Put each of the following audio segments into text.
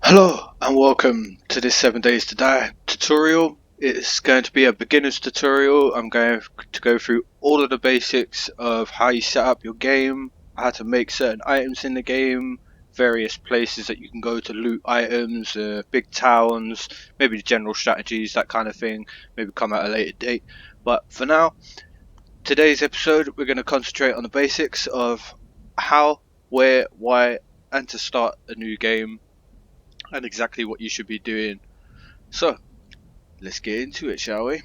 Hello and welcome to this 7 Days to Die tutorial. It's going to be a beginner's tutorial. I'm going to go through all of the basics of how you set up your game, how to make certain items in the game, various places that you can go to loot items, big towns, maybe the general strategies, that kind of thing, maybe come at a later date. But for now, today's episode we're going to concentrate on the basics of how, where, why and to start a new game and exactly what you should be doing. So let's get into it, shall we?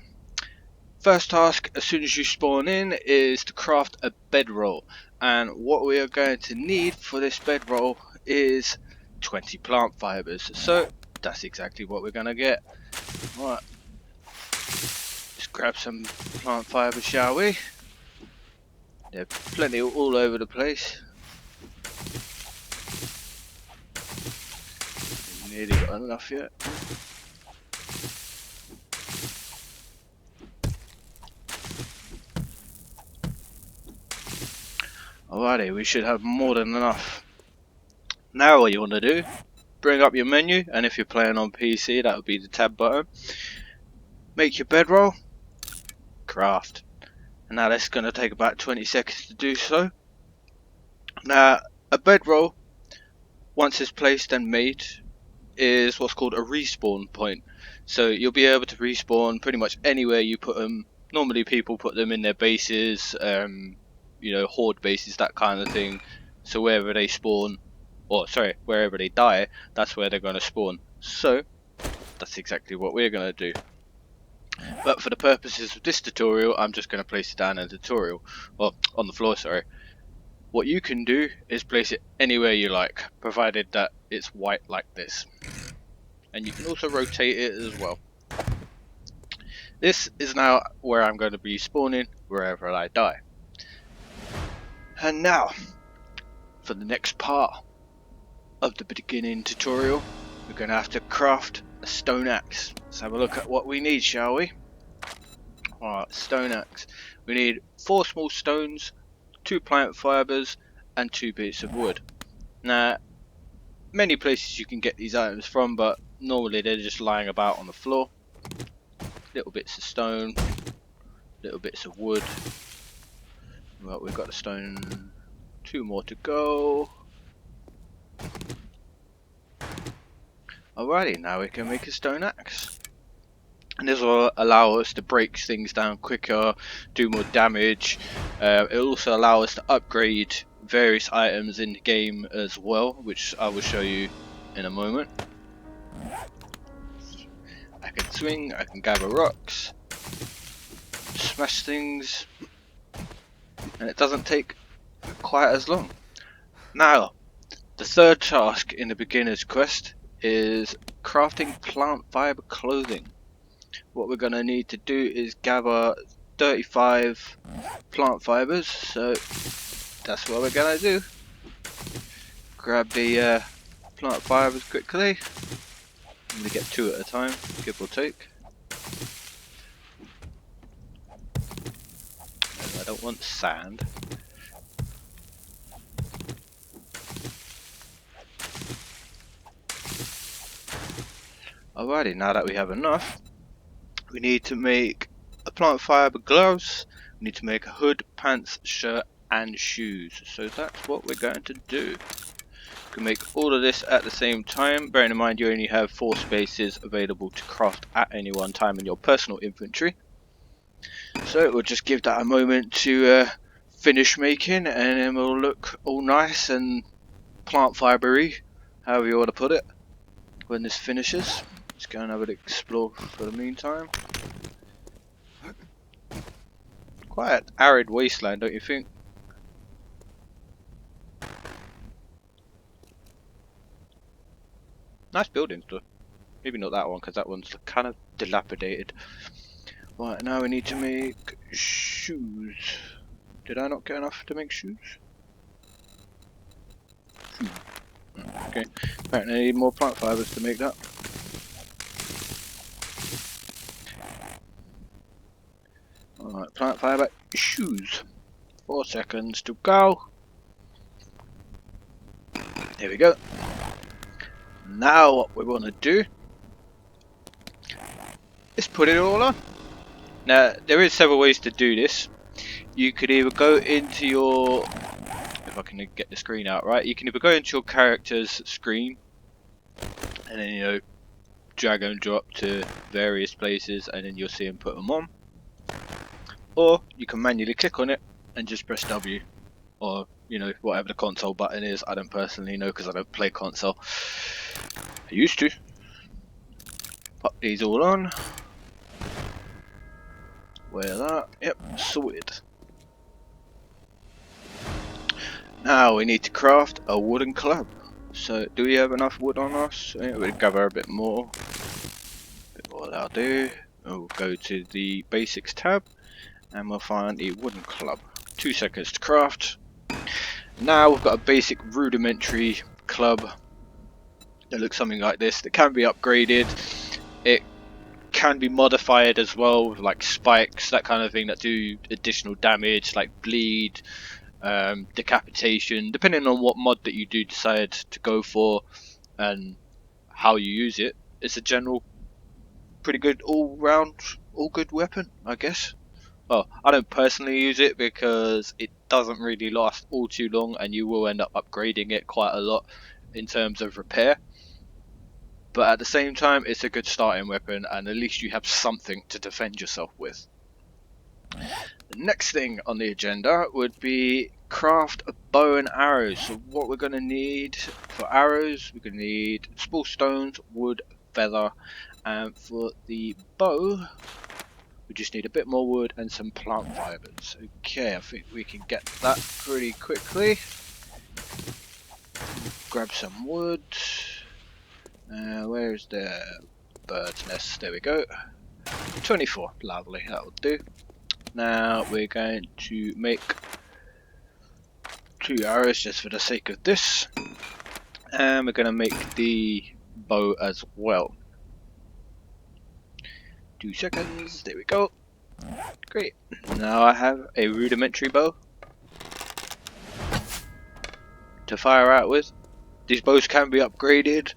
First task as soon as you spawn in is to craft a bedroll, and what we are going to need for this bedroll is 20 plant fibers, so that's exactly what we're going to get. Right, let's grab some plant fibers, shall we? There are plenty all over the place. Nearly got enough yet. Alrighty, we should have more than enough. Now what you want to do, bring up your menu, and if you're playing on PC that would be the tab button. Make your bedroll, craft. And now that's going to take about 20 seconds to do so. Now a bedroll, once it's placed and made, is what's called a respawn point. So you'll be able to respawn pretty much anywhere you put them. Normally people put them in their bases, horde bases, that kind of thing. So wherever they spawn, wherever they die, that's where they're going to spawn. So that's exactly what we're going to do. But for the purposes of this tutorial, I'm just going to place it down in the tutorial, or on the floor, sorry. What you can do is place it anywhere you like, provided that it's white like this. And you can also rotate it as well. This is now where I'm going to be spawning wherever I die. And now, for the next part of the beginning tutorial, we're going to have to craft a stone axe. Let's have a look at what we need, shall we? Alright, stone axe. We need 4 small stones, 2 plant fibers, and 2 bits of wood. Now, many places you can get these items from, but normally they're just lying about on the floor. Little bits of stone, little bits of wood. Well, we've got the stone, 2 more to go. Alrighty, now we can make a stone axe. And this will allow us to break things down quicker, do more damage. It will also allow us to upgrade various items in the game as well, which I will show you in a moment. I can swing, I can gather rocks, smash things, and it doesn't take quite as long. Now, the third task in the beginner's quest is crafting plant fiber clothing. What we're going to need to do is gather 35 plant fibers, so that's what we're going to do. Grab the plant fibers quickly. I'm going to get 2 at a time, give or take. And I don't want sand. Alrighty, now that we have enough, we need to make a plant fiber gloves, we need to make a hood, pants, shirt and shoes. So that's what we're going to do. You can make all of this at the same time, bearing in mind you only have 4 spaces available to craft at any one time in your personal inventory. So we'll just give that a moment to finish making, and then we'll look all nice and plant fibery, however you want to put it, when this finishes. Let's go and have an explore for the meantime. Quite an arid wasteland, don't you think? Nice buildings though. Maybe not that one, because that one's kind of dilapidated. Right, now we need to make shoes. Did I not get enough to make shoes? Okay, apparently I need more plant fibers to make that. Alright, plant fiber shoes. 4 seconds to go. Here we go. Now what we want to do is put it all on. Now there is several ways to do this. You could either go into your, if I can get the screen out right, you can either go into your character's screen and then, you know, drag and drop to various places and then you'll see them put them on, or you can manually click on it and just press W, or, you know, whatever the console button is. I don't personally know because I don't play console. I used to. Pop these all on. Where that? Yep, sorted. Now we need to craft a wooden club. So do we have enough wood on us? Yeah, we'll gather a bit more. That'll do. We'll go to the basics tab and we'll find a wooden club. 2 seconds to craft. Now we've got a basic rudimentary club that looks something like this. That can be upgraded. It can be modified as well, like spikes, that kind of thing, that do additional damage, like bleed, decapitation, depending on what mod that you do decide to go for and how you use it. It's a general pretty good all good weapon, I guess. Well, I don't personally use it because it doesn't really last all too long and you will end up upgrading it quite a lot in terms of repair. But at the same time, it's a good starting weapon and at least you have something to defend yourself with. The next thing on the agenda would be craft a bow and arrows. So what we're going to need for arrows, we're going to need small stones, wood, feather, and for the bow we just need a bit more wood and some plant fibers. Okay, I think we can get that pretty quickly. Grab some wood. Where's the bird's nest? There we go. 24, lovely, that'll do. Now we're going to make 2 arrows just for the sake of this, and we're going to make the bow as well. 2 seconds, there we go. Great, now I have a rudimentary bow to fire out with. These bows can be upgraded,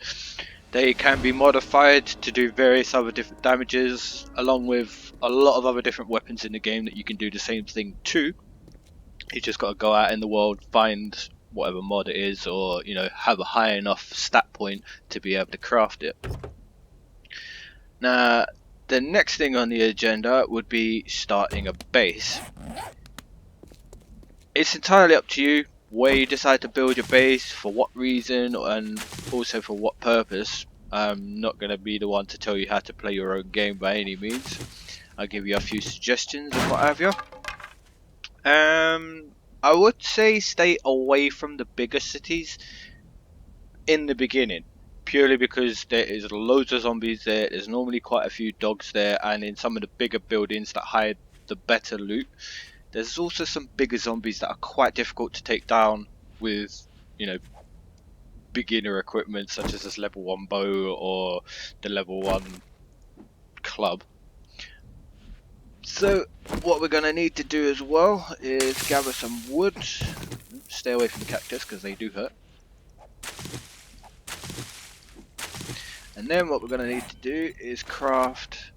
they can be modified to do various other different damages, along with a lot of other different weapons in the game that you can do the same thing to. You just got to go out in the world, find whatever mod it is, or, you know, have a high enough stat point to be able to craft it. Now the next thing on the agenda would be starting a base. It's entirely up to you where you decide to build your base, for what reason, and also for what purpose. I'm not going to be the one to tell you how to play your own game by any means. I'll give you a few suggestions and what have you. I would say stay away from the bigger cities in the beginning, purely because there is loads of zombies there, there's normally quite a few dogs there, and in some of the bigger buildings that hide the better loot, there's also some bigger zombies that are quite difficult to take down with, you know, beginner equipment such as this level 1 bow or the level 1 club. So what we're going to need to do as well is gather some wood. Stay away from the cactus because they do hurt. And then what we're going to need to do is craft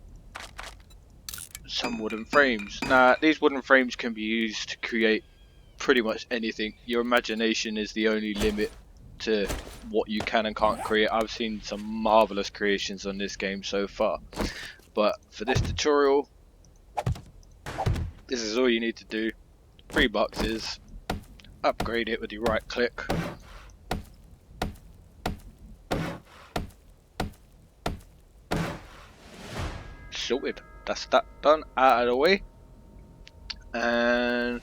some wooden frames. Now these wooden frames can be used to create pretty much anything. Your imagination is the only limit to what you can and can't create. I've seen some marvelous creations on this game so far, but for this tutorial this is all you need to do. 3 boxes, upgrade it with your right click. Sorted. That's that done, out of the way. And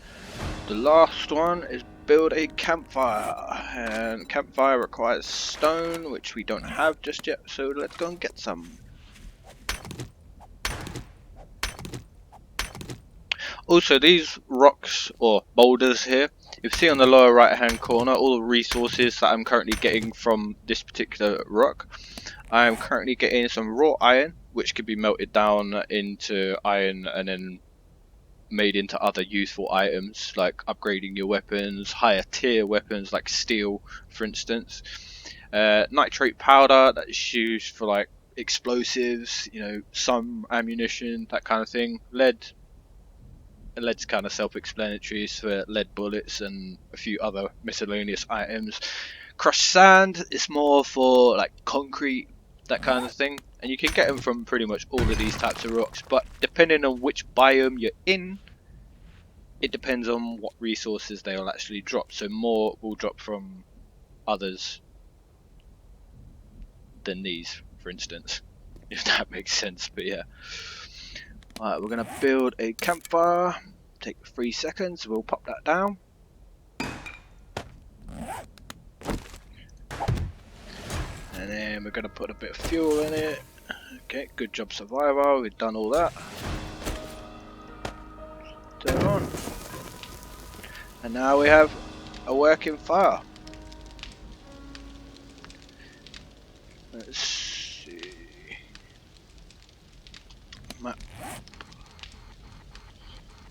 the last one is build a campfire. And campfire requires stone, which we don't have just yet, so let's go and get some. Also, these rocks or boulders here, if you see on the lower right hand corner all the resources that I'm currently getting from this particular rock. I am currently getting some raw iron, which can be melted down into iron and then made into other useful items, like upgrading your weapons, higher tier weapons like steel for instance. nitrate powder that's used for like explosives, you know, some ammunition, that kind of thing. Lead's kind of self-explanatory for lead bullets and a few other miscellaneous items. Crushed sand is more for like concrete, that kind of thing, and you can get them from pretty much all of these types of rocks, but depending on which biome you're in, it depends on what resources they will actually drop. So more will drop from others than these, for instance, if that makes sense. But yeah, alright, we're gonna build a campfire. Take 3 seconds, we'll pop that down. And then we're gonna put a bit of fuel in it. Okay, good job, Survivor, we've done all that. Turn on. And now we have a working fire. Let's see. Map.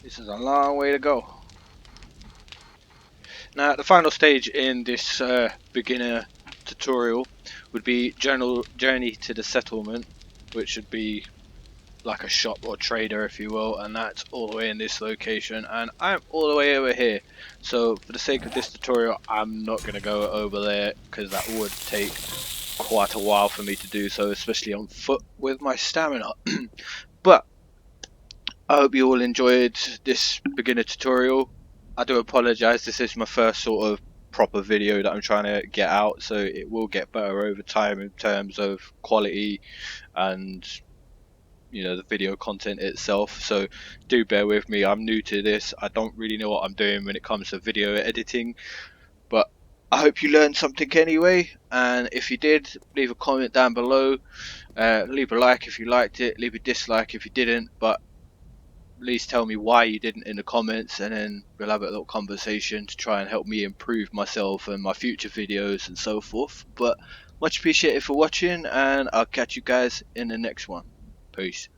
This is a long way to go. Now, the final stage in this beginner tutorial would be general journey to the settlement, which would be like a shop or trader, if you will, and that's all the way in this location, and I'm all the way over here. So for the sake of this tutorial, I'm not going to go over there because that would take quite a while for me to do so, especially on foot with my stamina. But I hope you all enjoyed this beginner tutorial. I do apologise, this is my first sort of proper video that I'm trying to get out, so it will get better over time in terms of quality and, you know, the video content itself. So do bear with me, I'm new to this, I don't really know what I'm doing when it comes to video editing, but I hope you learned something anyway, and if you did, leave a comment down below, leave a like if you liked it, leave a dislike if you didn't, but at least tell me why you didn't in the comments, and then we'll have a little conversation to try and help me improve myself and my future videos and so forth. But much appreciated for watching, and I'll catch you guys in the next one. Peace.